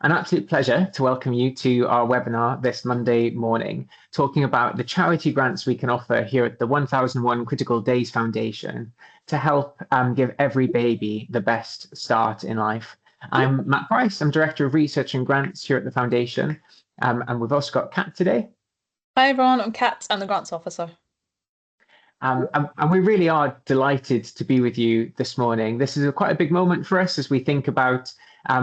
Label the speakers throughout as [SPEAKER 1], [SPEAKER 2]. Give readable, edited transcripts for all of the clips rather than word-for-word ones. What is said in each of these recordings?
[SPEAKER 1] An absolute pleasure to welcome you to our webinar this Monday morning, talking about the charity grants we can offer here at the 1001 Critical Days Foundation to help give every baby the best start in life. I'm Matt Price, I'm Director of Research and Grants here at the Foundation, and we've also got Kat today.
[SPEAKER 2] Hi everyone, I'm Kat, I'm the Grants Officer.
[SPEAKER 1] And we really are delighted to be with you this morning. This is quite a big moment for us as we think about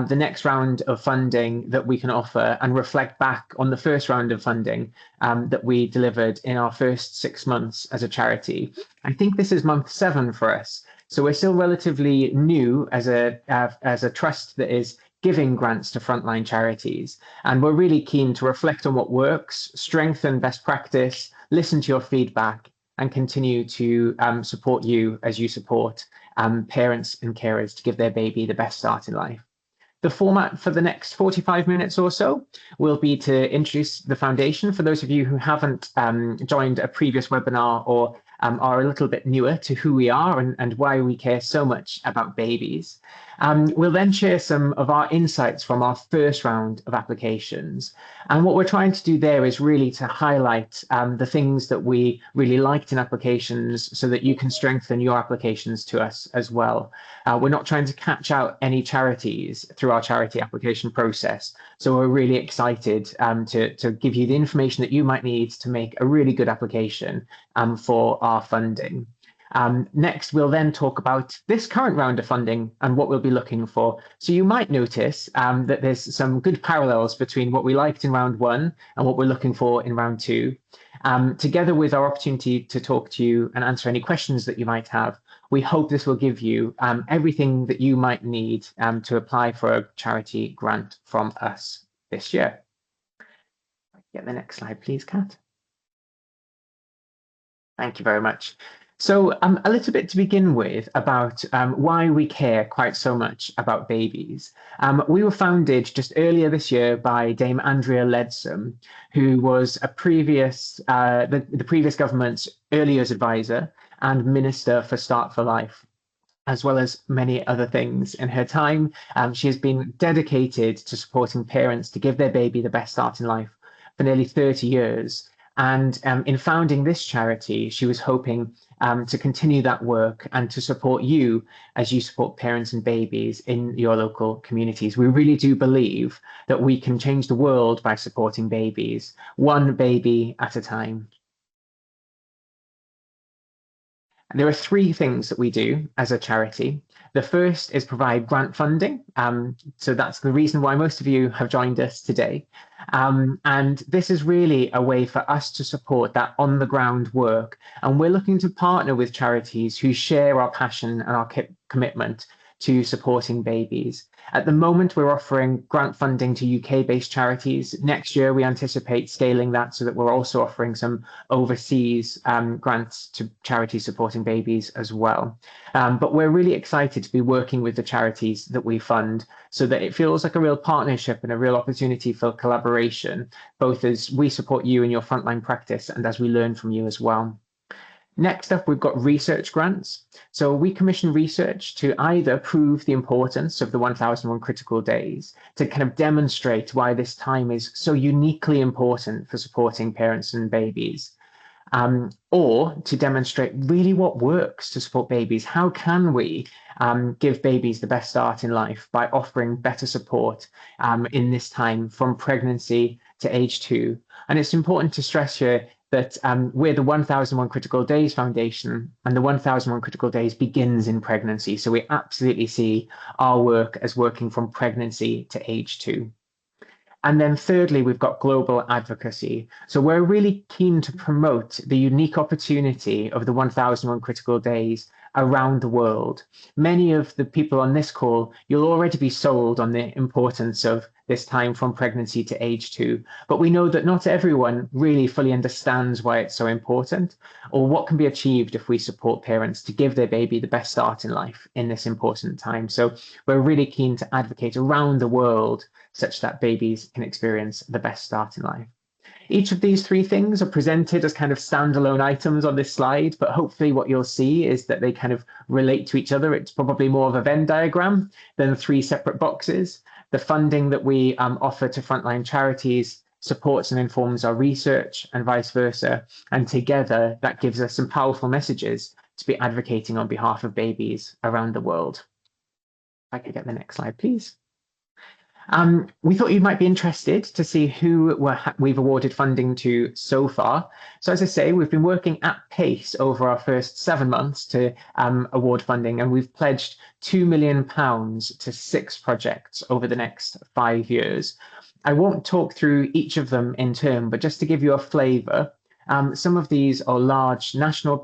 [SPEAKER 1] the next round of funding that we can offer and reflect back on the first round of funding that we delivered in our first 6 months as a charity. I think this is month 7 for us. So we're still relatively new as a trust that is giving grants to frontline charities. And we're really keen to reflect on what works, strengthen best practice, listen to your feedback, and continue to support you as you support parents and carers to give their baby the best start in life. The format for the next 45 minutes or so will be to introduce the foundation for those of you who haven't joined a previous webinar or are a little bit newer to who we are and why we care so much about babies. We'll then share some of our insights from our first round of applications. And what we're trying to do there is really to highlight the things that we really liked in applications so that you can strengthen your applications to us as well. We're not trying to catch out any charities through our charity application process. So we're really excited to give you the information that you might need to make a really good application for our funding. Next, we'll then talk about this current round of funding and what we'll be looking for. So you might notice that there's some good parallels between what we liked in round 1 and what we're looking for in round 2. Together with our opportunity to talk to you and answer any questions that you might have, we hope this will give you everything that you might need to apply for a charity grant from us this year. Get the next slide, please, Kat. Thank you very much. So a little bit to begin with about why we care quite so much about babies. We were founded just earlier this year by Dame Andrea Leadsom, who was a the previous government's early years advisor and Minister for Start for Life, as well as many other things in her time. She has been dedicated to supporting parents to give their baby the best start in life for nearly 30 years. And in founding this charity, she was hoping to continue that work and to support you as you support parents and babies in your local communities. We really do believe that we can change the world by supporting babies, one baby at a time. And there are 3 things that we do as a charity. The first is provide grant funding. So that's the reason why most of you have joined us today. And this is really a way for us to support that on the ground work. And we're looking to partner with charities who share our passion and our commitment to supporting babies. At the moment, we're offering grant funding to UK-based charities. Next year, we anticipate scaling that so that we're also offering some overseas grants to charities supporting babies as well. But we're really excited to be working with the charities that we fund so that it feels like a real partnership and a real opportunity for collaboration, both as we support you in your frontline practice and as we learn from you as well. Next up, we've got research grants. So we commission research to either prove the importance of the 1001 critical days, to kind of demonstrate why this time is so uniquely important for supporting parents and babies, or to demonstrate really what works to support babies. How can we give babies the best start in life by offering better support in this time from pregnancy to age 2? And it's important to stress here that we're the 1001 Critical Days Foundation, and the 1001 Critical Days begins in pregnancy. So we absolutely see our work as working from pregnancy to age 2. And then thirdly, we've got global advocacy. So we're really keen to promote the unique opportunity of the 1001 Critical Days around the world. Many of the people on this call, you'll already be sold on the importance of this time from pregnancy to age 2. But we know that not everyone really fully understands why it's so important or what can be achieved if we support parents to give their baby the best start in life in this important time. So we're really keen to advocate around the world such that babies can experience the best start in life. Each of these 3 things are presented as kind of standalone items on this slide, but hopefully what you'll see is that they kind of relate to each other. It's probably more of a Venn diagram than 3 separate boxes. The funding that we offer to frontline charities supports and informs our research and vice versa. And together, that gives us some powerful messages to be advocating on behalf of babies around the world. If I could get the next slide, please. We thought you might be interested to see who we've awarded funding to so far. So as I say, we've been working at pace over our first 7 months to award funding, and we've pledged £2 million to 6 projects over the next 5 years. I won't talk through each of them in turn, but just to give you a flavour, some of these are large national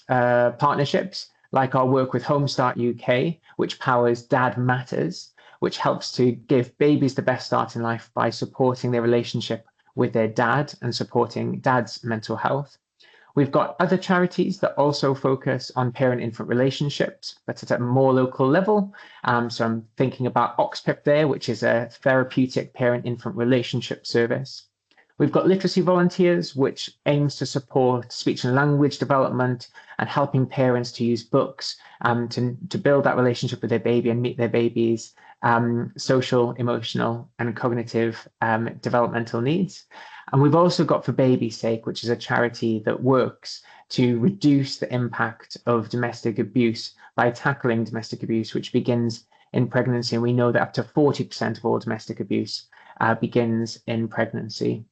[SPEAKER 1] partnerships, like our work with Home Start UK, which powers Dad Matters, which helps to give babies the best start in life by supporting their relationship with their dad and supporting dad's mental health. We've got other charities that also focus on parent-infant relationships, but at a more local level. So I'm thinking about OXPIP there, which is a therapeutic parent-infant relationship service. We've got literacy volunteers, which aims to support speech and language development and helping parents to use books to build that relationship with their baby and meet their baby's social, emotional, and cognitive developmental needs. And we've also got For Baby's Sake, which is a charity that works to reduce the impact of domestic abuse by tackling domestic abuse, which begins in pregnancy. And we know that up to 40% of all domestic abuse begins in pregnancy.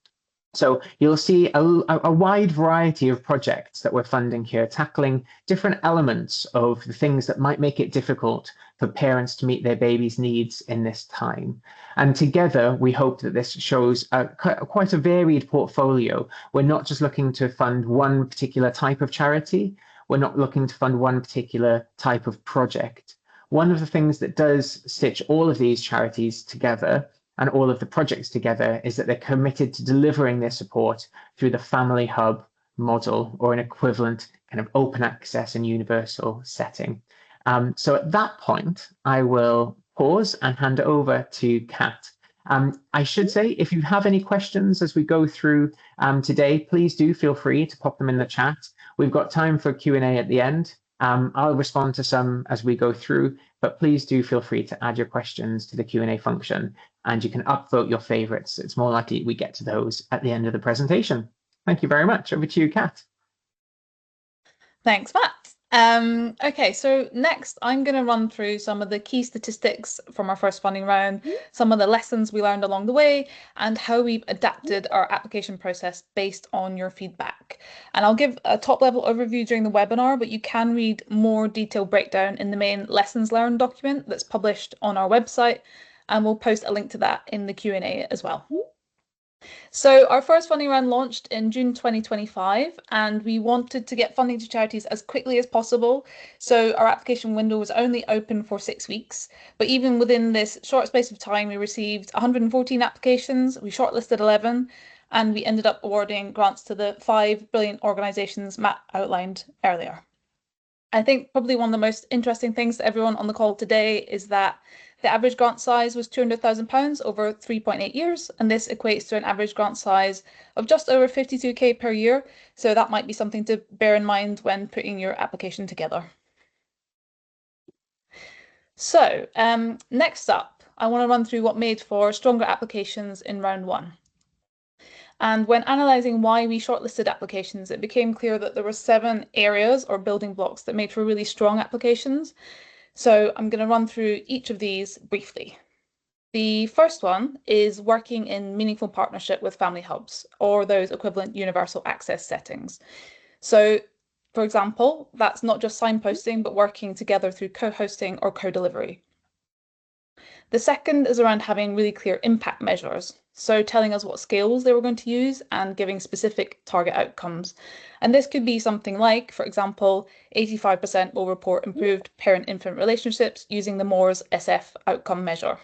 [SPEAKER 1] So you'll see a wide variety of projects that we're funding here, tackling different elements of the things that might make it difficult for parents to meet their baby's needs in this time. And together, we hope that this shows quite a varied portfolio. We're not just looking to fund one particular type of charity. We're not looking to fund one particular type of project. One of the things that does stitch all of these charities together and all of the projects together is that they're committed to delivering their support through the Family Hub model or an equivalent kind of open access and universal setting. So at that point, I will pause and hand it over to Kat. I should say, if you have any questions as we go through today, please do feel free to pop them in the chat. We've got time for Q&A at the end. I'll respond to some as we go through, but please do feel free to add your questions to the Q&A function, and you can upvote your favorites. It's more likely we get to those at the end of the presentation. Thank you very much. Over to you, Kat.
[SPEAKER 2] Thanks, Matt. Okay, so next I'm going to run through some of the key statistics from our first funding round, some of the lessons we learned along the way, and how we've adapted our application process based on your feedback. And I'll give a top-level overview during the webinar, but you can read more detailed breakdown in the main lessons learned document that's published on our website, and we'll post a link to that in the Q&A as well. So our first funding round launched in June 2025, and we wanted to get funding to charities as quickly as possible. So our application window was only open for 6 weeks, but even within this short space of time, we received 114 applications, we shortlisted 11, and we ended up awarding grants to the 5 brilliant organisations Matt outlined earlier. I think probably one of the most interesting things to everyone on the call today is that the average grant size was £200,000 over 3.8 years, and this equates to an average grant size of just over 52k per year. So that might be something to bear in mind when putting your application together. So next up, I want to run through what made for stronger applications in round one. And when analysing why we shortlisted applications, it became clear that there were 7 areas or building blocks that made for really strong applications. So I'm going to run through each of these briefly. The first one is working in meaningful partnership with family hubs or those equivalent universal access settings. So, for example, that's not just signposting, but working together through co-hosting or co-delivery. The second is around having really clear impact measures. So telling us what scales they were going to use and giving specific target outcomes. And this could be something like, for example, 85% will report improved parent-infant relationships using the Moore's SF outcome measure.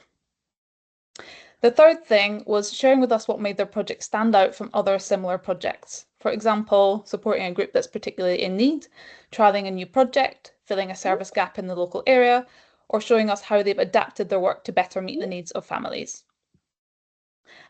[SPEAKER 2] The third thing was sharing with us what made their project stand out from other similar projects. For example, supporting a group that's particularly in need, trialling a new project, filling a service gap in the local area, or showing us how they've adapted their work to better meet the needs of families.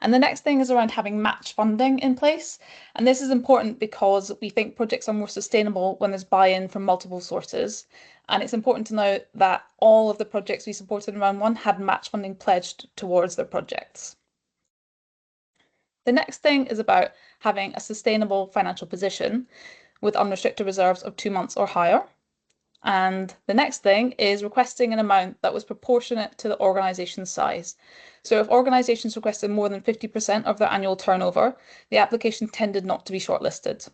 [SPEAKER 2] And the next thing is around having match funding in place. And this is important because we think projects are more sustainable when there's buy-in from multiple sources. And it's important to note that all of the projects we supported in round one had match funding pledged towards their projects. The next thing is about having a sustainable financial position with unrestricted reserves of 2 months or higher. And the next thing is requesting an amount that was proportionate to the organisation's size. So if organisations requested more than 50% of their annual turnover, the application tended not to be shortlisted.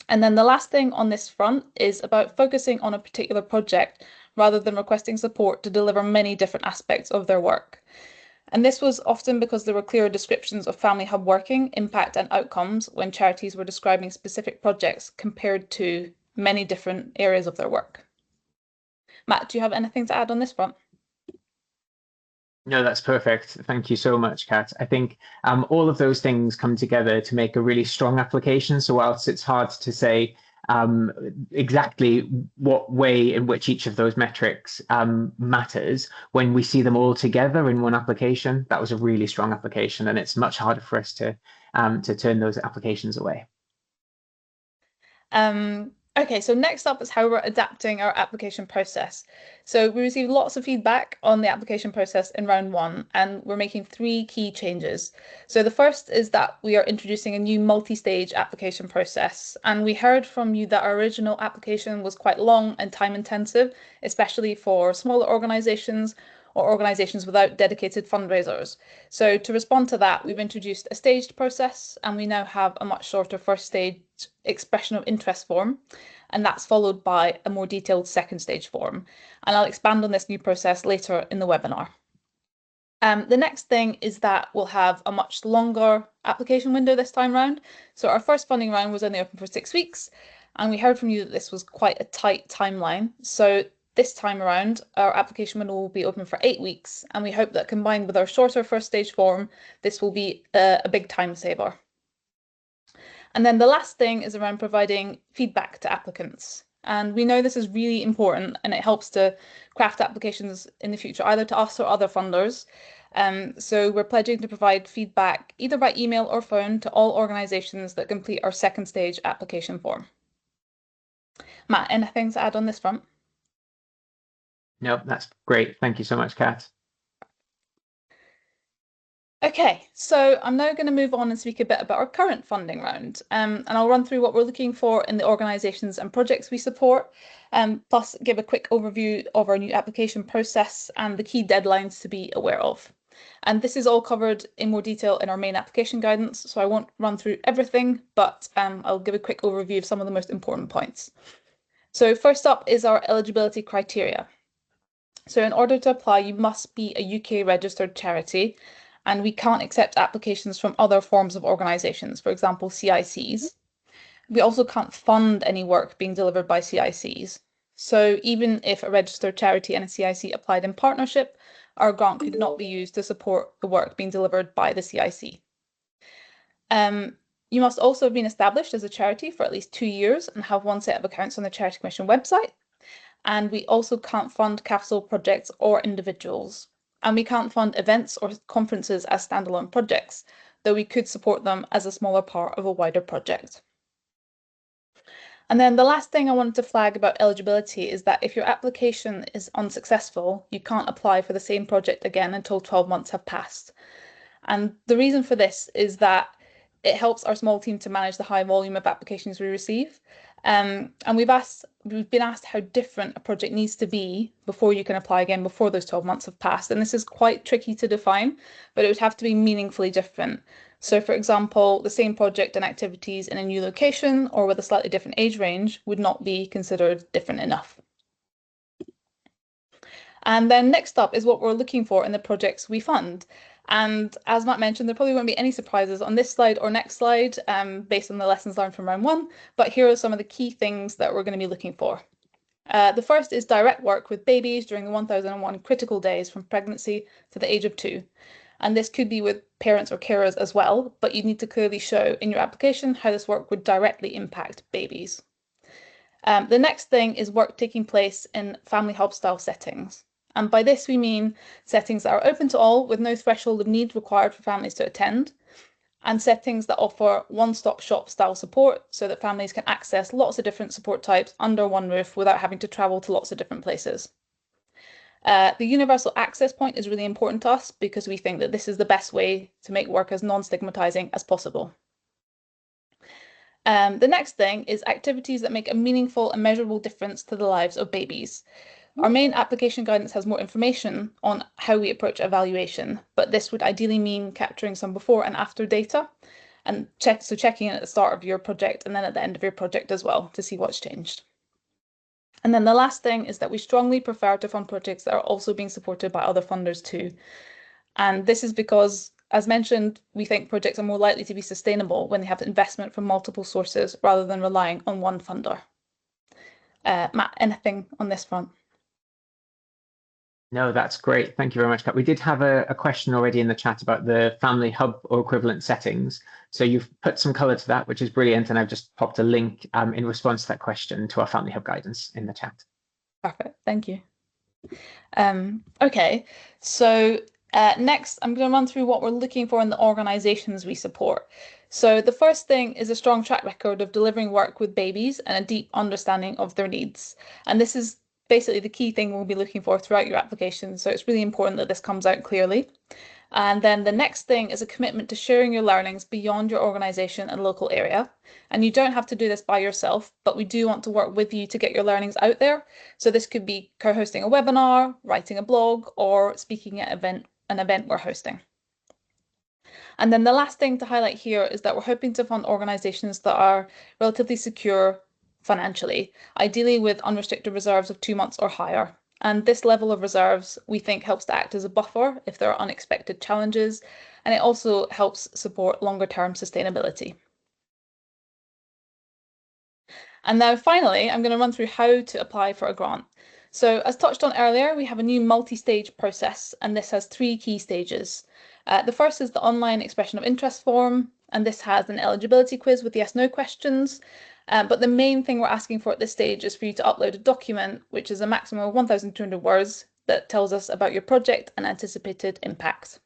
[SPEAKER 2] And then the last thing on this front is about focusing on a particular project rather than requesting support to deliver many different aspects of their work. And this was often because there were clearer descriptions of Family Hub working, impact and outcomes when charities were describing specific projects compared to many different areas of their work. Matt, do you have anything to add on this front?
[SPEAKER 1] No, that's perfect. Thank you so much, Kat. I think all of those things come together to make a really strong application. So whilst it's hard to say exactly what way in which each of those metrics matters, when we see them all together in one application, that was a really strong application, and it's much harder for us to turn those applications away.
[SPEAKER 2] Okay, so next up is how we're adapting our application process. So we received lots of feedback on the application process in round one, and we're making three key changes. So the first is that we are introducing a new multi-stage application process, and we heard from you that our original application was quite long and time intensive, especially for smaller organizations or organizations without dedicated fundraisers. So to respond to that, we've introduced a staged process, and we now have a much shorter first stage expression of interest form, and that's followed by a more detailed second stage form. And I'll expand on this new process later in the webinar. The next thing is that we'll have a much longer application window this time round. So our first funding round was only open for 6 weeks, and we heard from you that this was quite a tight timeline. So this time around, our application window will be open for 8 weeks, and we hope that combined with our shorter first stage form, this will be a big time saver. And then the last thing is around providing feedback to applicants. And we know this is really important, and it helps to craft applications in the future, either to us or other funders. So we're pledging to provide feedback either by email or phone to all organisations that complete our second stage application form. Matt, anything to add on this front?
[SPEAKER 1] No, that's great. Thank you so much, Kat.
[SPEAKER 2] Okay, so I'm now going to move on and speak a bit about our current funding round, and I'll run through what we're looking for in the organisations and projects we support, plus give a quick overview of our new application process and the key deadlines to be aware of. And this is all covered in more detail in our main application guidance, so I won't run through everything, but I'll give a quick overview of some of the most important points. So first up is our eligibility criteria. So in order to apply, you must be a UK registered charity, and we can't accept applications from other forms of organisations, for example, CICs. We also can't fund any work being delivered by CICs. So even if a registered charity and a CIC applied in partnership, our grant could not be used to support the work being delivered by the CIC. You must also have been established as a charity for at least 2 years and have one set of accounts on the Charity Commission website. And we also can't fund capital projects or individuals. And we can't fund events or conferences as standalone projects, though we could support them as a smaller part of a wider project. And then the last thing I wanted to flag about eligibility is that if your application is unsuccessful, you can't apply for the same project again until 12 months have passed. And the reason for this is that it helps our small team to manage the high volume of applications we receive. And we've been asked how different a project needs to be before you can apply again before those 12 months have passed. And this is quite tricky to define, but it would have to be meaningfully different. So for example, the same project and activities in a new location or with a slightly different age range would not be considered different enough. And then next up is what we're looking for in the projects we fund. And as Matt mentioned, there probably won't be any surprises on this slide or next slide based on the lessons learned from round one, but here are some of the key things that we're going to be looking for. The first is direct work with babies during the 1001 critical days from pregnancy to the age of 2. And this could be with parents or carers as well, but you need to clearly show in your application how this work would directly impact babies. The next thing is work taking place in family hub style settings. And by this, we mean settings that are open to all with no threshold of need required for families to attend, and settings that offer one-stop shop style support so that families can access lots of different support types under one roof without having to travel to lots of different places. The universal access point is really important to us because we think that this is the best way to make work as non-stigmatizing as possible. The next thing is activities that make a meaningful and measurable difference to the lives of babies. Our main application guidance has more information on how we approach evaluation, but this would ideally mean capturing some before and after data and checking it at the start of your project and then at the end of your project as well to see what's changed. And then the last thing is that we strongly prefer to fund projects that are also being supported by other funders too. And this is because, as mentioned, we think projects are more likely to be sustainable when they have investment from multiple sources rather than relying on one funder. Matt, anything on this front?
[SPEAKER 1] No, that's great. Thank you very much, Kat. We did have a question already in the chat about the family hub or equivalent settings. So you've put some color to that, which is brilliant. And I've just popped a link in response to that question to our family hub guidance in the chat.
[SPEAKER 2] Perfect. Thank you. Okay, so next I'm going to run through what we're looking for in the organizations we support. So the first thing is a strong track record of delivering work with babies and a deep understanding of their needs. And this is basically the key thing we'll be looking for throughout your application. So it's really important that this comes out clearly. And then the next thing is a commitment to sharing your learnings beyond your organization and local area. And you don't have to do this by yourself, but we do want to work with you to get your learnings out there. So this could be co-hosting a webinar, writing a blog, or speaking at an event we're hosting. And then the last thing to highlight here is that we're hoping to fund organizations that are relatively secure financially, ideally with unrestricted reserves of 2 months or higher. And this level of reserves, we think, helps to act as a buffer if there are unexpected challenges, and it also helps support longer-term sustainability. And now finally, I'm going to run through how to apply for a grant. So as touched on earlier, we have a new multi-stage process, and this has 3 key stages. The first is the online expression of interest form, and this has an eligibility quiz with yes/no questions. But the main thing we're asking for at this stage is for you to upload a document, which is a maximum of 1,200 words that tells us about your project and anticipated impact.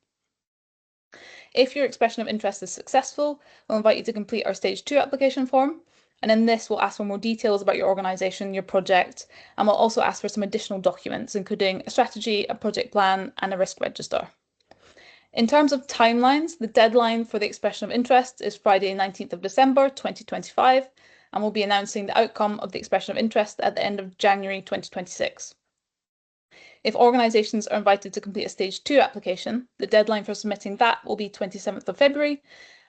[SPEAKER 2] If your expression of interest is successful, we'll invite you to complete our stage 2 application form. And in this, we'll ask for more details about your organisation, your project, and we'll also ask for some additional documents, including a strategy, a project plan, and a risk register. In terms of timelines, the deadline for the expression of interest is Friday, 19th of December, 2025, and we'll be announcing the outcome of the expression of interest at the end of January 2026. If organisations are invited to complete a stage 2 application, the deadline for submitting that will be 27th of February,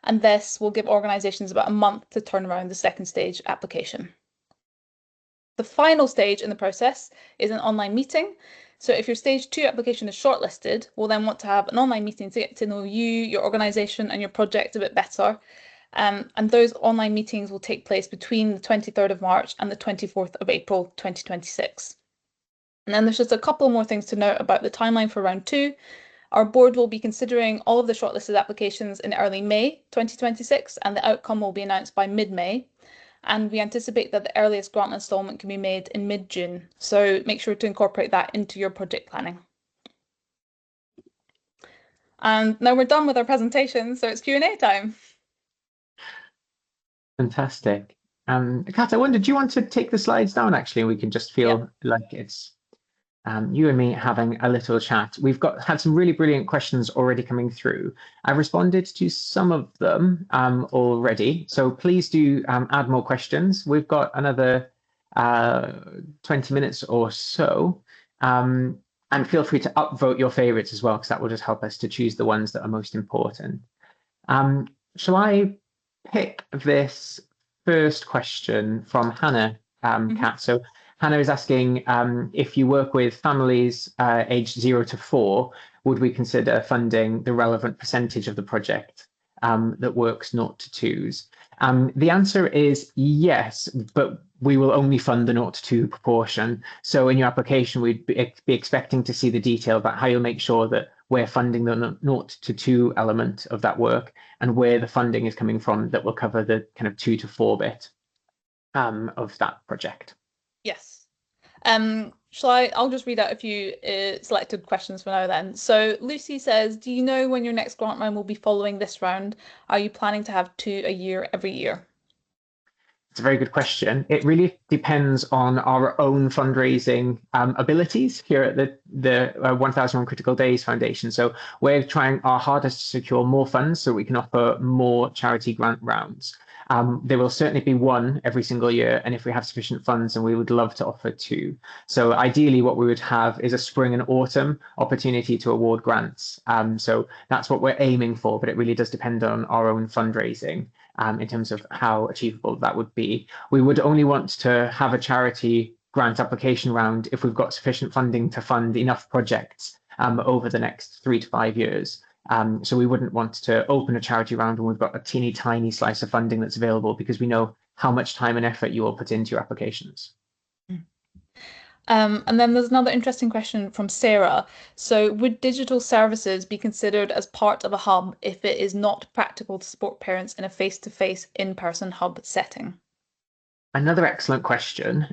[SPEAKER 2] and this will give organisations about a month to turn around the second stage application. The final stage in the process is an online meeting. So if your stage 2 application is shortlisted, we'll then want to have an online meeting to get to know you, your organisation and your project a bit better. And those online meetings will take place between the 23rd of March and the 24th of April 2026. And then there's just a couple more things to note about the timeline for round 2. Our board will be considering all of the shortlisted applications in early May 2026, and the outcome will be announced by mid-May. And we anticipate that the earliest grant instalment can be made in mid-June. So make sure to incorporate that into your project planning. And now we're done with our presentation, so it's Q&A time.
[SPEAKER 1] Fantastic. Kat, I wonder, do you want to take the slides down actually? And we can just feel like it's you and me having a little chat. We've had some really brilliant questions already coming through. I've responded to some of them already, so please do add more questions. We've got another 20 minutes or so, and feel free to upvote your favorites as well, because that will just help us to choose the ones that are most important. Shall I pick this first question from Hannah, Kat? So Hannah is asking if you work with families aged 0 to 4, would we consider funding the relevant percentage of the project that works 0 to 2s? The answer is yes, but we will only fund the 0 to 2 proportion. So in your application, we'd be expecting to see the detail about how you'll make sure that we're funding the 0 to 2 element of that work and where the funding is coming from that will cover the kind of 2 to 4 bit of that project.
[SPEAKER 2] Yes. I'll just read out a few selected questions for now then. So Lucy says, do you know when your next grant round will be following this round? Are you planning to have two a year every year?
[SPEAKER 1] It's a very good question. It really depends on our own fundraising abilities here at the 1001 Critical Days Foundation. So we're trying our hardest to secure more funds so we can offer more charity grant rounds. There will certainly be one every single year, and if we have sufficient funds, then we would love to offer two. So ideally, what we would have is a spring and autumn opportunity to award grants. So that's what we're aiming for, but it really does depend on our own fundraising in terms of how achievable that would be. We would only want to have a charity grant application round if we've got sufficient funding to fund enough projects over the next 3 to 5 years. So we wouldn't want to open a charity round when we've got a teeny tiny slice of funding that's available because we know how much time and effort you will put into your applications.
[SPEAKER 2] And then there's another interesting question from Sarah. So, would digital services be considered as part of a hub if it is not practical to support parents in a face-to-face, in-person hub setting?
[SPEAKER 1] Another excellent question.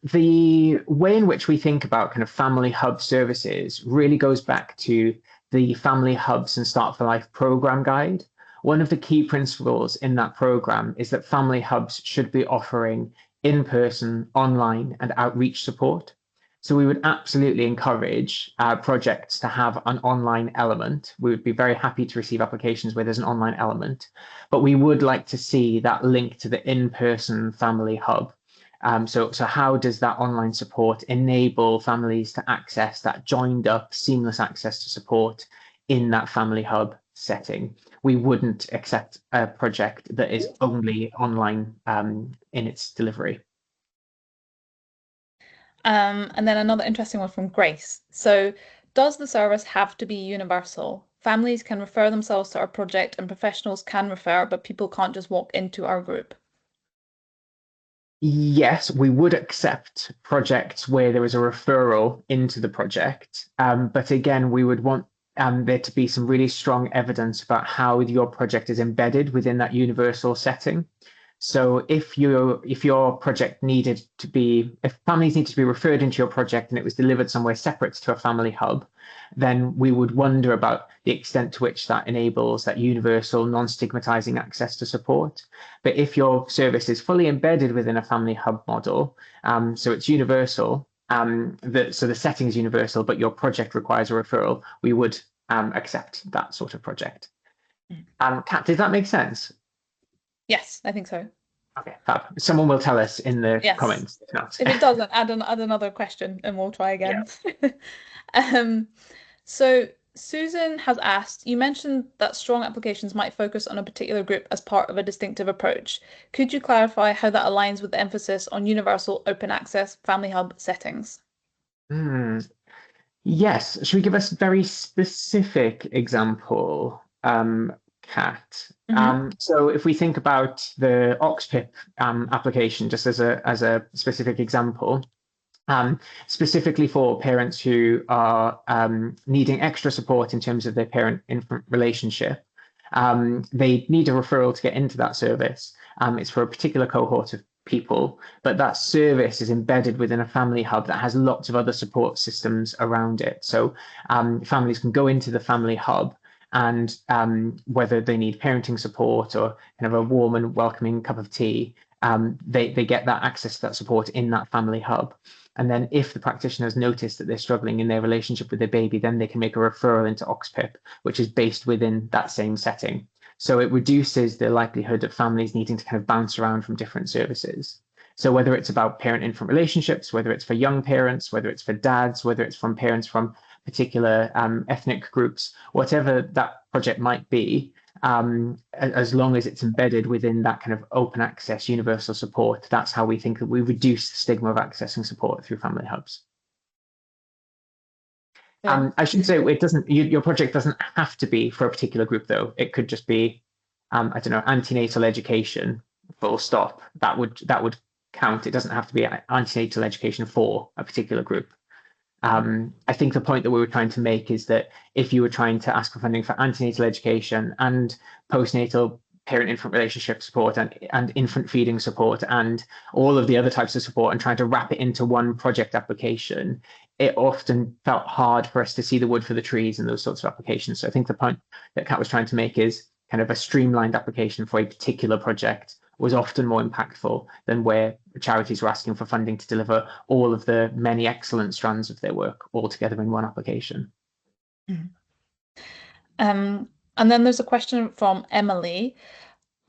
[SPEAKER 1] The way in which we think about kind of family hub services really goes back to the Family Hubs and Start for Life program guide. One of the key principles in that program is that family hubs should be offering in-person, online, and outreach support. So we would absolutely encourage projects to have an online element. We would be very happy to receive applications where there's an online element, but we would like to see that link to the in-person family hub. So how does that online support enable families to access that joined up, seamless access to support in that family hub setting? We wouldn't accept a project that is only online in its delivery.
[SPEAKER 2] And then another interesting one from Grace. So, does the service have to be universal? Families can refer themselves to our project and professionals can refer, but people can't just walk into our group.
[SPEAKER 1] Yes, we would accept projects where there is a referral into the project. But again, we would want there to be some really strong evidence about how your project is embedded within that universal setting. So if your project needed to be, if families needed to be referred into your project and it was delivered somewhere separate to a family hub, then we would wonder about the extent to which that enables that universal non-stigmatizing access to support. But if your service is fully embedded within a family hub model, so it's universal, so the setting is universal, but your project requires a referral, we would accept that sort of project. Kat, does that make sense?
[SPEAKER 2] Yes, I think so.
[SPEAKER 1] Okay, fab. Someone will tell us in the
[SPEAKER 2] Yes.
[SPEAKER 1] comments if not.
[SPEAKER 2] If it doesn't, add another question and we'll try
[SPEAKER 1] Yeah.
[SPEAKER 2] again. Um, so Susan has asked, you mentioned that strong applications might focus on a particular group as part of a distinctive approach. Could you clarify how that aligns with the emphasis on universal open access family hub settings?
[SPEAKER 1] Hmm. Yes. Should we give us a very specific example, Kat?
[SPEAKER 2] Hmm.
[SPEAKER 1] So if we think about the OXPIP application, just as a specific example, specifically for parents who are needing extra support in terms of their parent-infant relationship. They need a referral to get into that service. It's for a particular cohort of people, but that service is embedded within a family hub that has lots of other support systems around it. So families can go into the family hub and whether they need parenting support or kind of a warm and welcoming cup of tea, they get that access to that support in that family hub. And then if the practitioner has noticed that they're struggling in their relationship with their baby, then they can make a referral into OXPIP, which is based within that same setting. So it reduces the likelihood of families needing to kind of bounce around from different services. So whether it's about parent-infant relationships, whether it's for young parents, whether it's for dads, whether it's from parents from particular ethnic groups, whatever that project might be, as long as it's embedded within that kind of open access universal support, that's how we think that we reduce the stigma of accessing support through family hubs.
[SPEAKER 2] Yeah.
[SPEAKER 1] I should say it doesn't. Your project doesn't have to be for a particular group, though. It could just be, I don't know, antenatal education. Full stop. That would count. It doesn't have to be antenatal education for a particular group. I think the point that we were trying to make is that if you were trying to ask for funding for antenatal education and postnatal parent-infant relationship support and infant feeding support and all of the other types of support and trying to wrap it into one project application, it often felt hard for us to see the wood for the trees in those sorts of applications. So I think the point that Kat was trying to make is kind of a streamlined application for a particular project was often more impactful than where charities were asking for funding to deliver all of the many excellent strands of their work all together in one application.
[SPEAKER 2] And then there's a question from Emily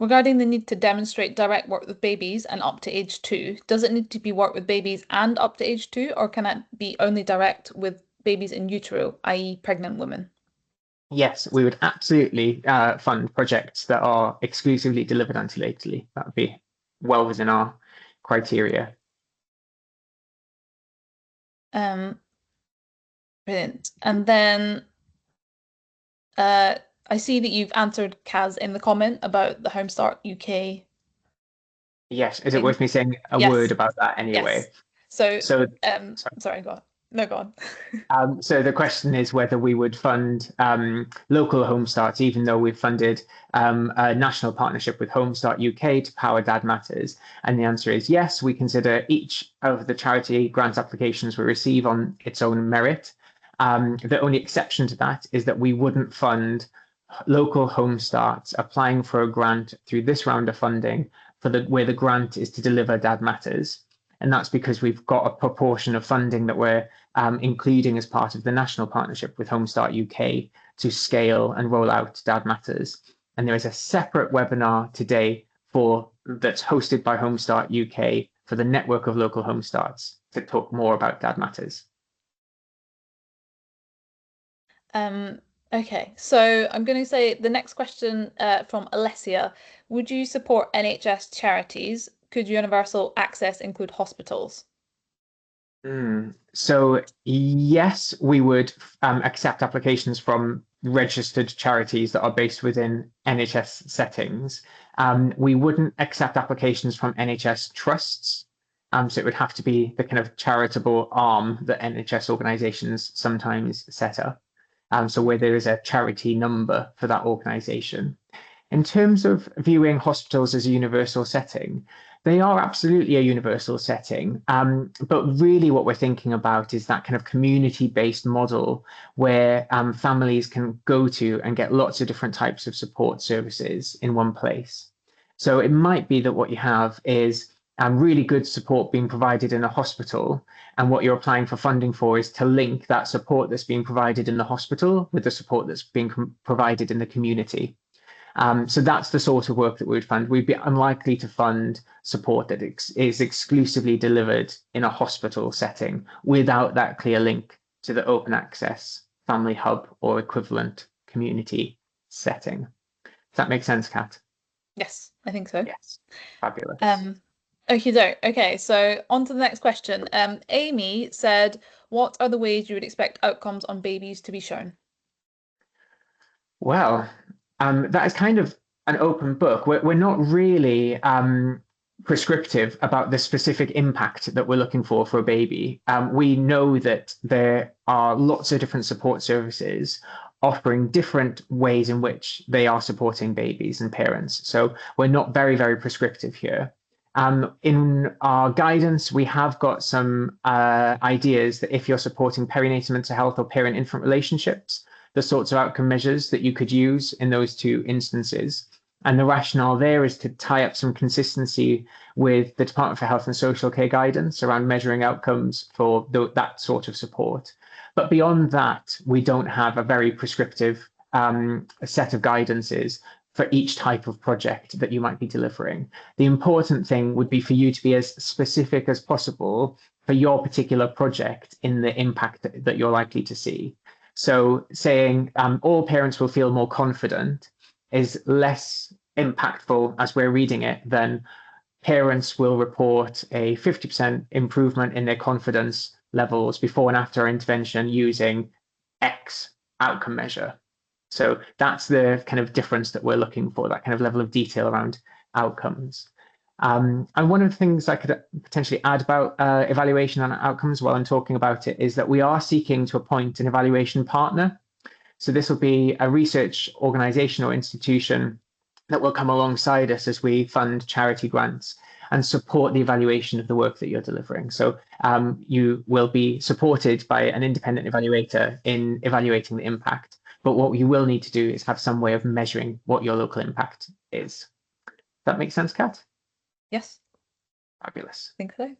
[SPEAKER 2] regarding the need to demonstrate direct work with babies and up to age 2. Does it need to be work with babies and up to age 2, or can it be only direct with babies in utero, i.e. pregnant women?
[SPEAKER 1] Yes, we would absolutely fund projects that are exclusively delivered antelatally. That would be well within our criteria.
[SPEAKER 2] Brilliant. And then I see that you've answered Kaz in the comment about the Homestart UK
[SPEAKER 1] Yes, is it
[SPEAKER 2] thing.
[SPEAKER 1] worth me saying a word
[SPEAKER 2] Yes,
[SPEAKER 1] about that anyway?
[SPEAKER 2] yes. So,
[SPEAKER 1] So,
[SPEAKER 2] sorry, go on. No, go on.
[SPEAKER 1] so the question is whether we would fund local home starts, even though we've funded a national partnership with Home Start UK to power Dad Matters. And the answer is yes, we consider each of the charity grant applications we receive on its own merit. The only exception to that is that we wouldn't fund local home starts applying for a grant through this round of funding for where the grant is to deliver Dad Matters. And that's because we've got a proportion of funding that we're including as part of the national partnership with Home Start UK to scale and roll out Dad Matters. And there is a separate webinar today that's hosted by Home Start UK for the network of local home starts to talk more about Dad Matters.
[SPEAKER 2] Okay, so I'm going to say the next question from Alessia. Would you support NHS charities? Could universal access include hospitals?
[SPEAKER 1] So yes, we would accept applications from registered charities that are based within NHS settings. We wouldn't accept applications from NHS trusts. So it would have to be the kind of charitable arm that NHS organisations sometimes set up. So where there is a charity number for that organisation. In terms of viewing hospitals as a universal setting, they are absolutely a universal setting. But really what we're thinking about is that kind of community-based model where families can go to and get lots of different types of support services in one place. So it might be that what you have is really good support being provided in a hospital, and what you're applying for funding for is to link that support that's being provided in the hospital with the support that's being provided in the community. So that's the sort of work that we would fund. We'd be unlikely to fund support that is exclusively delivered in a hospital setting without that clear link to the open access family hub or equivalent community setting. Does that make sense, Kat?
[SPEAKER 2] Yes, I think so.
[SPEAKER 1] Yes, fabulous.
[SPEAKER 2] Okay, so on to the next question. Amy said, what are the ways you would expect outcomes on babies to be shown?
[SPEAKER 1] Well, that is kind of an open book. We're not really prescriptive about the specific impact that we're looking for a baby. We know that there are lots of different support services offering different ways in which they are supporting babies and parents. So we're not very, very prescriptive here. In our guidance, we have got some ideas that if you're supporting perinatal mental health or parent-infant relationships, the sorts of outcome measures that you could use in those two instances. And the rationale there is to tie up some consistency with the Department for Health and Social Care guidance around measuring outcomes for that sort of support. But beyond that, we don't have a very prescriptive set of guidances for each type of project that you might be delivering. The important thing would be for you to be as specific as possible for your particular project in the impact that you're likely to see. So saying all parents will feel more confident is less impactful as we're reading it than parents will report a 50% improvement in their confidence levels before and after intervention using X outcome measure. So that's the kind of difference that we're looking for, that kind of level of detail around outcomes. And one of the things I could potentially add about evaluation and outcomes while I'm talking about it is that we are seeking to appoint an evaluation partner. So this will be a research organization or institution that will come alongside us as we fund charity grants and support the evaluation of the work that you're delivering. So you will be supported by an independent evaluator in evaluating the impact. But what you will need to do is have some way of measuring what your local impact is. That makes sense, Kat?
[SPEAKER 2] Yes,
[SPEAKER 1] Fabulous.
[SPEAKER 2] I think so.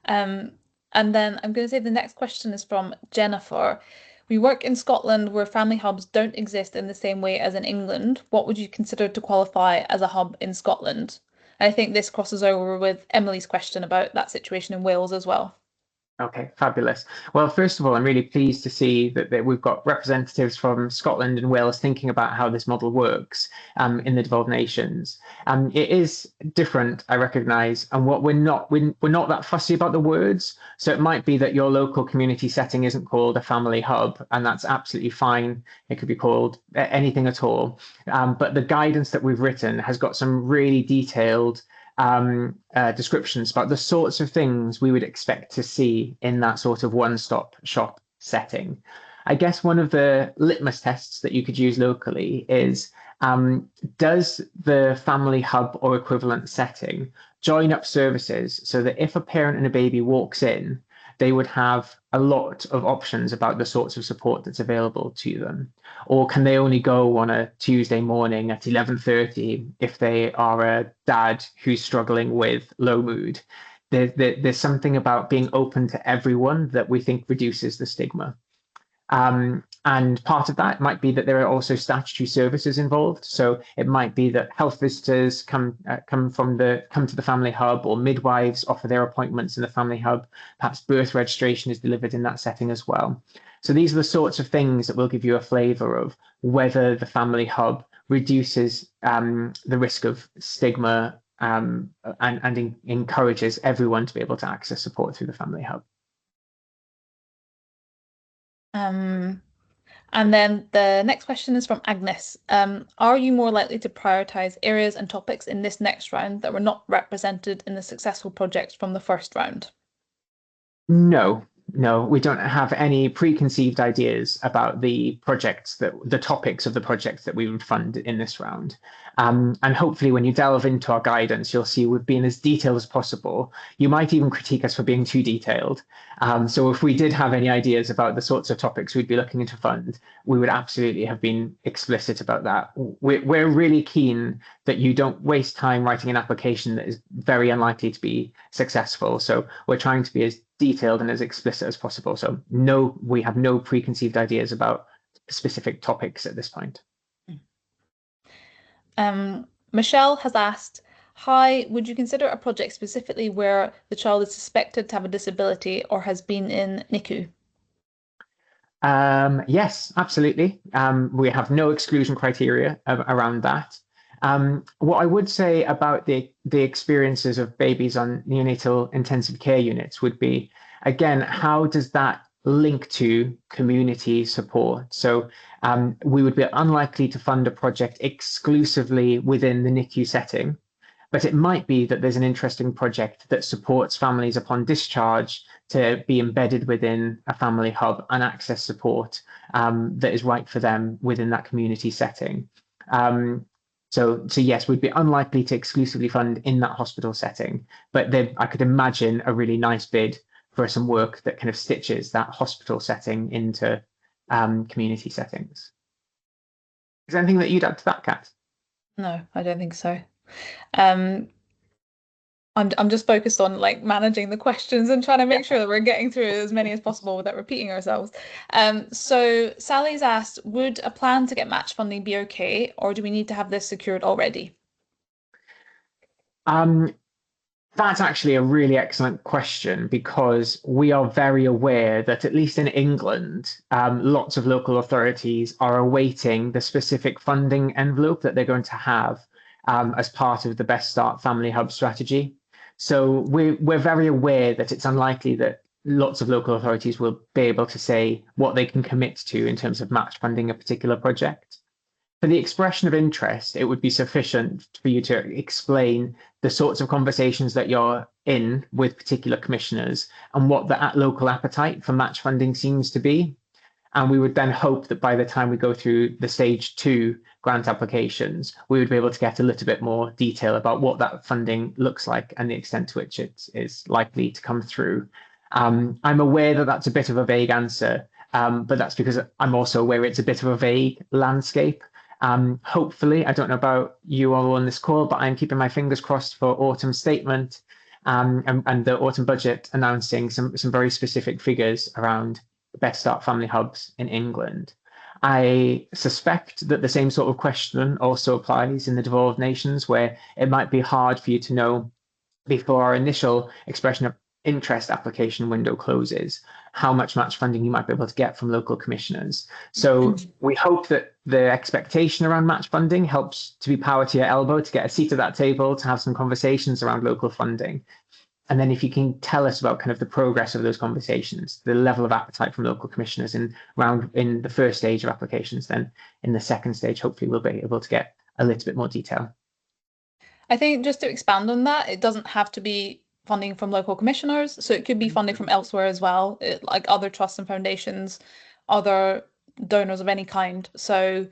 [SPEAKER 2] Um, and then I'm going to say the next question is from Jennifer. We work in Scotland where family hubs don't exist in the same way as in England. What would you consider to qualify as a hub in Scotland? I think this crosses over with Emily's question about that situation in Wales as well.
[SPEAKER 1] Okay, fabulous. Well, first of all, I'm really pleased to see that we've got representatives from Scotland and Wales thinking about how this model works in the devolved nations. It is different, I recognise, and what we're not that fussy about the words. So it might be that your local community setting isn't called a family hub, and that's absolutely fine. It could be called anything at all. But the guidance that we've written has got some really detailed descriptions about the sorts of things we would expect to see in that sort of one-stop shop setting. I guess one of the litmus tests that you could use locally is does the family hub or equivalent setting join up services so that if a parent and a baby walks in, they would have a lot of options about the sorts of support that's available to them? Or can they only go on a Tuesday morning at 11:30 if they are a dad who's struggling with low mood? There's something about being open to everyone that we think reduces the stigma. And part of that might be that there are also statutory services involved. So it might be that health visitors come to the family hub, or midwives offer their appointments in the family hub. Perhaps birth registration is delivered in that setting as well. So these are the sorts of things that will give you a flavour of whether the family hub reduces the risk of stigma and encourages everyone to be able to access support through the family hub.
[SPEAKER 2] And then the next question is from Agnes. Are you more likely to prioritize areas and topics in this next round that were not represented in the successful projects from the first round?
[SPEAKER 1] No, no, we don't have any preconceived ideas about the topics of the projects that we would fund in this round. And hopefully, when you delve into our guidance, you'll see we've been as detailed as possible. You might even critique us for being too detailed. So if we did have any ideas about the sorts of topics we'd be looking to fund, we would absolutely have been explicit about that. We're really keen that you don't waste time writing an application that is very unlikely to be successful. So we're trying to be as detailed and as explicit as possible. So no, we have no preconceived ideas about specific topics at this point.
[SPEAKER 2] Michelle has asked, hi, would you consider a project specifically where the child is suspected to have a disability or has been in NICU?
[SPEAKER 1] Yes, absolutely. We have no exclusion criteria around that. What I would say about the experiences of babies on neonatal intensive care units would be, again, how does that link to community support? So we would be unlikely to fund a project exclusively within the NICU setting, but it might be that there's an interesting project that supports families upon discharge to be embedded within a family hub and access support that is right for them within that community setting. So yes, we'd be unlikely to exclusively fund in that hospital setting, but I could imagine a really nice bid for some work that kind of stitches that hospital setting into community settings. Is there anything that you'd add to that, Kat?
[SPEAKER 2] No, I don't think so. Um, I'm just focused on like managing the questions and trying to make sure that we're getting through as many as possible without repeating ourselves. So Sally's asked, would a plan to get match funding be okay, or do we need to have this secured already?
[SPEAKER 1] That's actually a really excellent question, because we are very aware that, at least in England, lots of local authorities are awaiting the specific funding envelope that they're going to have as part of the Best Start Family Hub strategy. So we're very aware that it's unlikely that lots of local authorities will be able to say what they can commit to in terms of match funding a particular project. For the expression of interest, it would be sufficient for you to explain the sorts of conversations that you're in with particular commissioners and what the local appetite for match funding seems to be. And we would then hope that by the time we go through the stage two grant applications, we would be able to get a little bit more detail about what that funding looks like and the extent to which it is likely to come through. I'm aware that that's a bit of a vague answer, but that's because I'm also aware it's a bit of a vague landscape. Hopefully, I don't know about you all on this call, but I'm keeping my fingers crossed for autumn statement and the autumn budget announcing some very specific figures around Best Start family hubs in England. I suspect that the same sort of question also applies in the devolved nations, where it might be hard for you to know before our initial expression of interest application window closes, how much match funding you might be able to get from local commissioners. So we hope that the expectation around match funding helps to be power to your elbow, to get a seat at that table, to have some conversations around local funding. And then if you can tell us about kind of the progress of those conversations, the level of appetite from local commissioners in the first stage of applications, then in the second stage, hopefully we'll be able to get a little bit more detail.
[SPEAKER 2] I think just to expand on that, it doesn't have to be funding from local commissioners. So it could be funding from elsewhere as well, like other trusts and foundations, other donors of any kind. So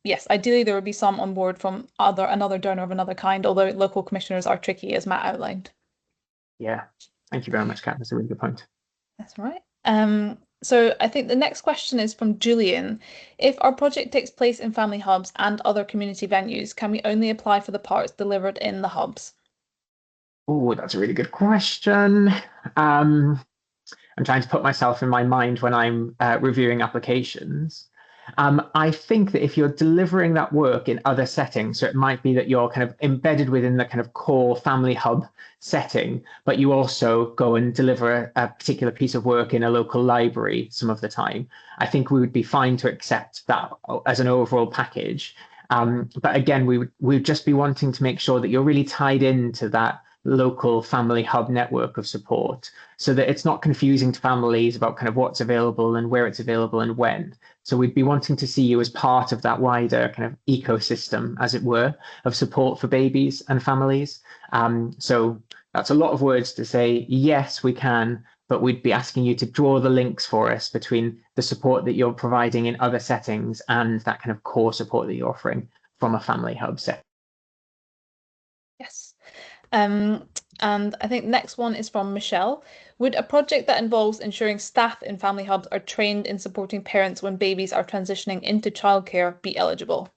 [SPEAKER 2] yes, ideally there would be some on board from another donor of another kind, although local commissioners are tricky, as Matt outlined.
[SPEAKER 1] Yeah, thank you very much, Kat. That's a really good point.
[SPEAKER 2] That's right. So I think the next question is from Julian. If our project takes place in family hubs and other community venues, can we only apply for the parts delivered in the hubs?
[SPEAKER 1] Oh, that's a really good question. Um, I'm trying to put myself in my mind when I'm reviewing applications. I think that if you're delivering that work in other settings, so it might be that you're kind of embedded within the kind of core family hub setting, but you also go and deliver a particular piece of work in a local library some of the time. I think we would be fine to accept that as an overall package. But again, we would just be wanting to make sure that you're really tied into that local family hub network of support so that it's not confusing to families about kind of what's available and where it's available and when. So we'd be wanting to see you as part of that wider kind of ecosystem, as it were, of support for babies and families. So that's a lot of words to say, yes, we can, but we'd be asking you to draw the links for us between the support that you're providing in other settings and that kind of core support that you're offering from a family hub setting.
[SPEAKER 2] Yes. And I think next one is from Michelle. Would a project that involves ensuring staff in family hubs are trained in supporting parents when babies are transitioning into childcare be eligible?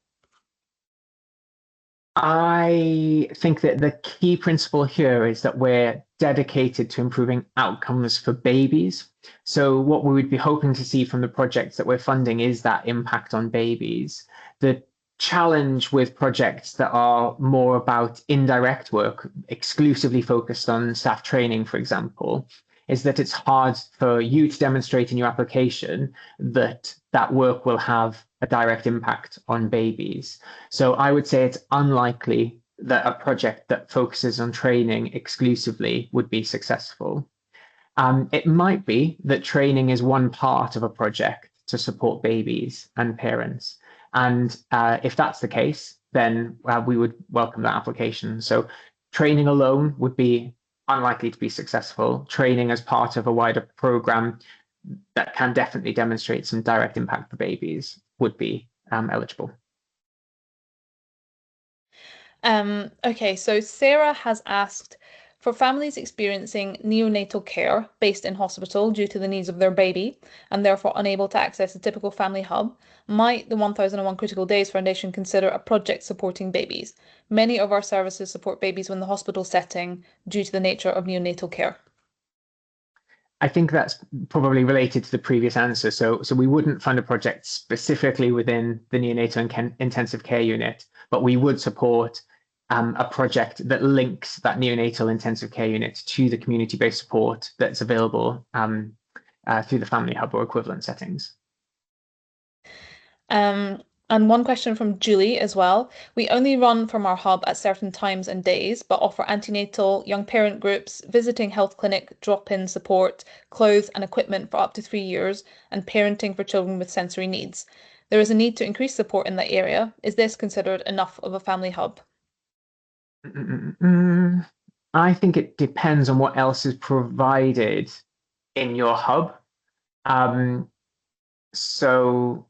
[SPEAKER 1] I think that the key principle here is that we're dedicated to improving outcomes for babies. So, what we would be hoping to see from the projects that we're funding is that impact on babies. The challenge with projects that are more about indirect work, exclusively focused on staff training, for example, is that it's hard for you to demonstrate in your application that that work will have a direct impact on babies. So I would say it's unlikely that a project that focuses on training exclusively would be successful. It might be that training is one part of a project to support babies and parents. And if that's the case, then we would welcome that application. So training alone would be unlikely to be successful. Training as part of a wider program that can definitely demonstrate some direct impact for babies would be eligible.
[SPEAKER 2] Okay, so Sarah has asked for families experiencing neonatal care based in hospital due to the needs of their baby and therefore unable to access a typical family hub, might the 1001 Critical Days Foundation consider a project supporting babies? Many of our services support babies in the hospital setting due to the nature of neonatal care.
[SPEAKER 1] I think that's probably related to the previous answer. So we wouldn't fund a project specifically within the neonatal and intensive care unit, but we would support a project that links that neonatal intensive care unit to the community-based support that's available through the family hub or equivalent settings.
[SPEAKER 2] Um, and one question from Julie as well. We only run from our hub at certain times and days, but offer antenatal, young parent groups, visiting health clinic, drop-in support, clothes and equipment for up to 3 years, and parenting for children with sensory needs. There is a need to increase support in that area. Is this considered enough of a family hub?
[SPEAKER 1] I think it depends on what else is provided in your hub. Um, So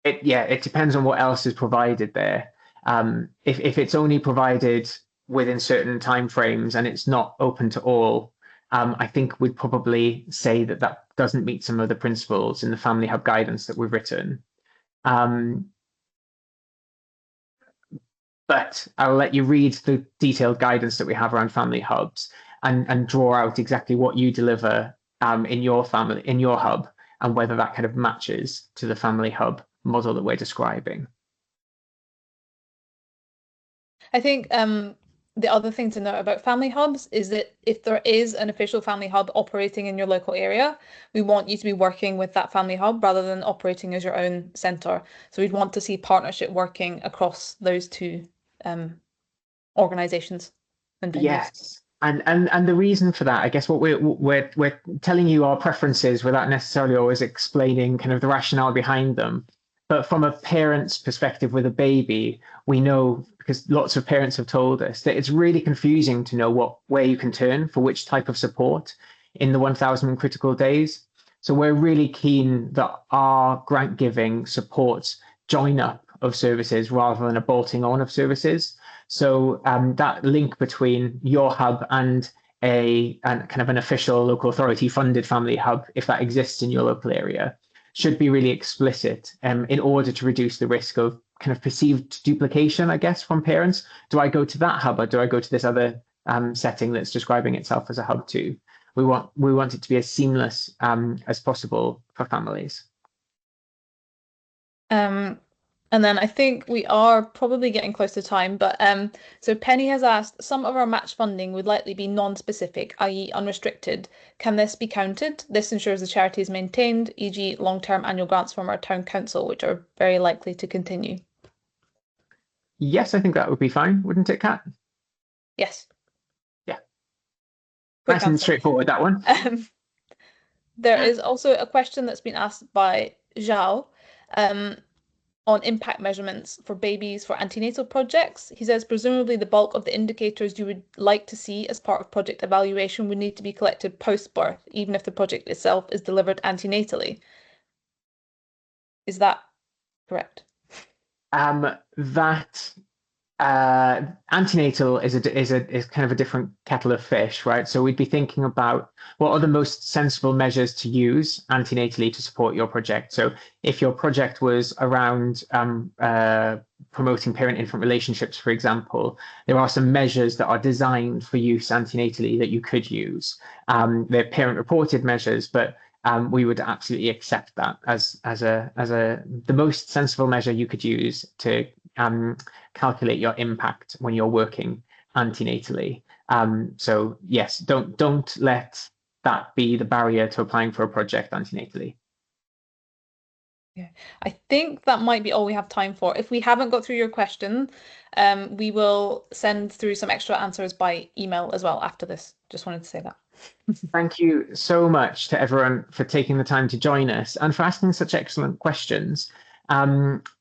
[SPEAKER 1] it depends on what else is provided there. If it's only provided within certain timeframes and it's not open to all, I think we'd probably say that that doesn't meet some of the principles in the Family Hub guidance that we've written. Um, but I'll let you read the detailed guidance that we have around family hubs and draw out exactly what you deliver in your family, in your hub, and whether that kind of matches to the family hub model that we're describing.
[SPEAKER 2] I think the other thing to note about family hubs is that if there is an official family hub operating in your local area, we want you to be working with that family hub rather than operating as your own centre. So we'd want to see partnership working across those two um, organisations and venues.
[SPEAKER 1] Yes. And the reason for that, I guess what we're telling you our preferences without necessarily always explaining kind of the rationale behind them. But from a parent's perspective with a baby, we know because lots of parents have told us that it's really confusing to know what where you can turn for which type of support in the 1000 critical days. So we're really keen that our grant giving supports join up of services rather than a bolting on of services. So that link between your hub and kind of an official local authority funded family hub, if that exists in your local area, should be really explicit in order to reduce the risk of kind of perceived duplication, I guess, from parents. Do I go to that hub or do I go to this other setting that's describing itself as a hub too? We want it to be as seamless as possible for families.
[SPEAKER 2] Um, and then I think we are probably getting close to time, but so Penny has asked, some of our match funding would likely be non-specific, i.e. unrestricted. Can this be counted? This ensures the charity is maintained, e.g. long-term annual grants from our town council, which are very likely to continue.
[SPEAKER 1] Yes, I think that would be fine, wouldn't it, Kat?
[SPEAKER 2] Yes,
[SPEAKER 1] Yeah,
[SPEAKER 2] quick
[SPEAKER 1] nice and
[SPEAKER 2] answer.
[SPEAKER 1] straightforward, that one.
[SPEAKER 2] Um, there is also a question that's been asked by Zhao. Um, on impact measurements for babies for antenatal projects. He says presumably the bulk of the indicators you would like to see as part of project evaluation would need to be collected post-birth, even if the project itself is delivered antenatally. Is that correct?
[SPEAKER 1] That antenatal is kind of a different kettle of fish, right? So we'd be thinking about what are the most sensible measures to use antenatally to support your project. So if your project was around promoting parent-infant relationships, for example, there are some measures that are designed for use antenatally that you could use. They're parent-reported measures, but we would absolutely accept that as the most sensible measure you could use to calculate your impact when you're working antenatally. So yes, don't let that be the barrier to applying for a project antenatally.
[SPEAKER 2] Yeah, I think that might be all we have time for. If we haven't got through your question, we will send through some extra answers by email as well after this. Just wanted to say that.
[SPEAKER 1] Thank you so much to everyone for taking the time to join us and for asking such excellent questions.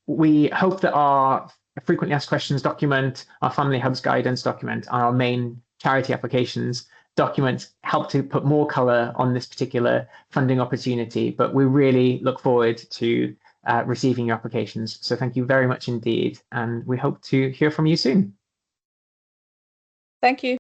[SPEAKER 1] We hope that our frequently asked questions document, our Family Hubs guidance document, and our main charity applications document help to put more colour on this particular funding opportunity. But we really look forward to receiving your applications. So thank you very much indeed. And we hope to hear from you soon.
[SPEAKER 2] Thank you.